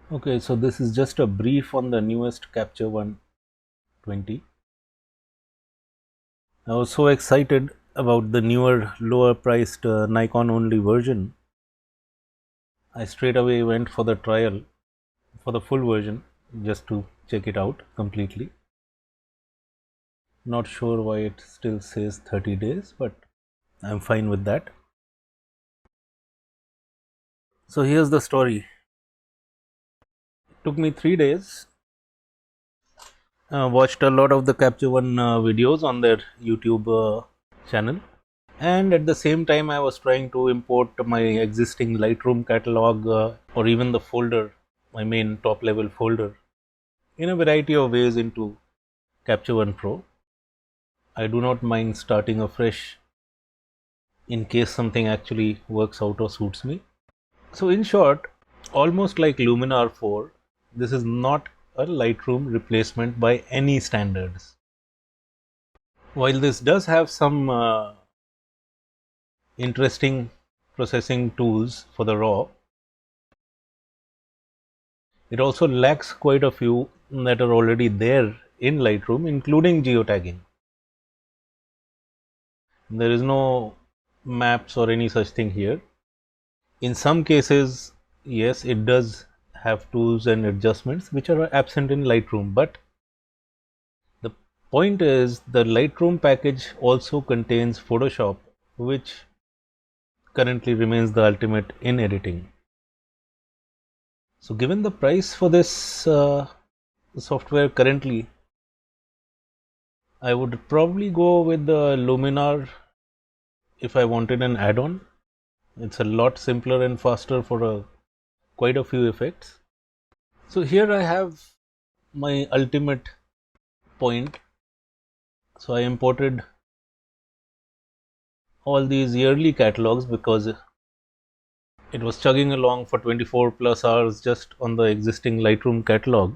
Okay, so this is just a brief on the newest Capture 120. I was so excited about the newer, lower priced Nikon only version. I straight away went for the trial for the full version just to check it out completely. Not sure why it still says 30 days, but I'm fine with that. So here's the story. It took me 3 days. Watched a lot of the Capture One videos on their YouTube channel, and at the same time I was trying to import my existing Lightroom catalog or even the folder, my main top level folder, in a variety of ways into Capture One Pro. I do not mind starting afresh in case something actually works out or suits me. So in short, almost like Luminar 4, this is not a Lightroom replacement by any standards. While this does have some interesting processing tools for the raw, it also lacks quite a few that are already there in Lightroom, including geotagging. There is no maps or any such thing here. In some cases, yes, it does have tools and adjustments which are absent in Lightroom, but the point is the Lightroom package also contains Photoshop, which currently remains the ultimate in editing. So given the price for this software currently, I would probably go with the Luminar if I wanted an add-on. It's a lot simpler and faster for quite a few effects. So here I have my ultimate point. So I imported all these yearly catalogs because it was chugging along for 24 plus hours just on the existing Lightroom catalog,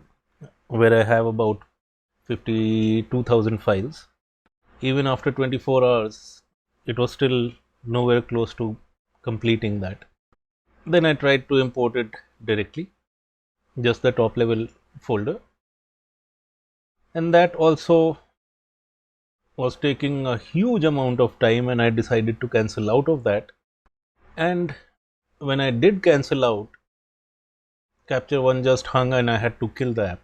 where I have about 52,000 files. Even after 24 hours, it was still nowhere close to completing that. Then I tried to import it directly, just the top level folder, and that also was taking a huge amount of time, and I decided to cancel out of that. And when I did cancel out, Capture One just hung and I had to kill the app.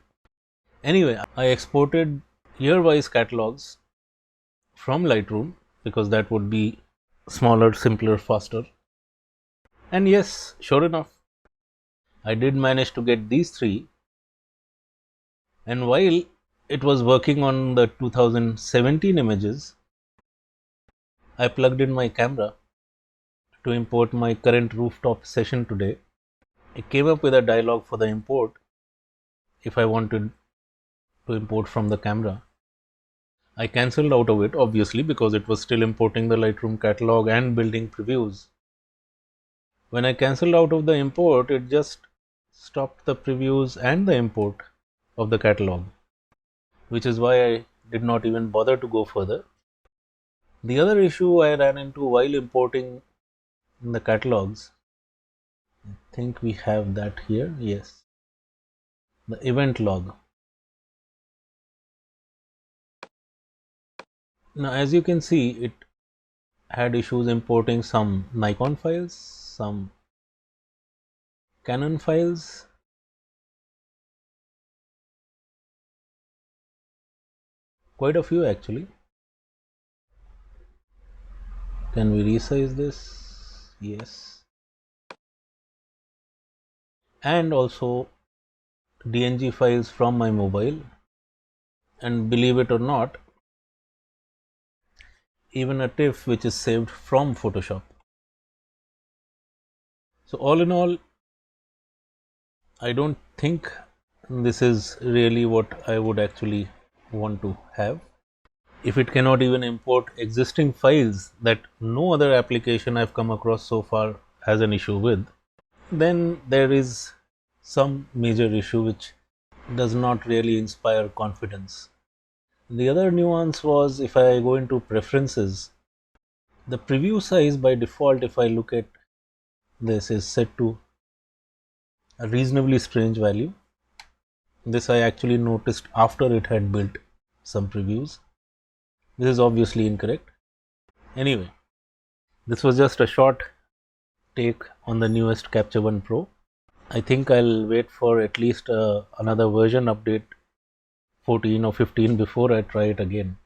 Anyway, I exported year-wise catalogs from Lightroom because that would be smaller, simpler, faster. And yes, sure enough, I did manage to get these three. And while it was working on the 2017 images, I plugged in my camera to import my current rooftop session today. It came up with a dialog for the import if I wanted to import from the camera. I cancelled out of it obviously because it was still importing the Lightroom catalog and building previews. When I cancelled out of the import, it just stopped the previews and the import of the catalog, which is why I did not even bother to go further. The other issue I ran into while importing the catalogs, I think we have that here, yes, the event log. Now as you can see, it had issues importing some Nikon files, some Canon files, quite a few actually. Can we resize this? Yes. And also DNG files from my mobile, and believe it or not, even a TIFF which is saved from Photoshop. So all in all, I don't think this is really what I would actually want to have. If it cannot even import existing files that no other application I've come across so far has an issue with, then there is some major issue which does not really inspire confidence. The other nuance was if I go into preferences, the preview size by default, if I look at this, is set to a reasonably strange value. This I actually noticed after it had built some previews. This is obviously incorrect. Anyway, this was just a short take on the newest Capture One Pro. I think I'll wait for at least another version update 14 or 15 before I try it again.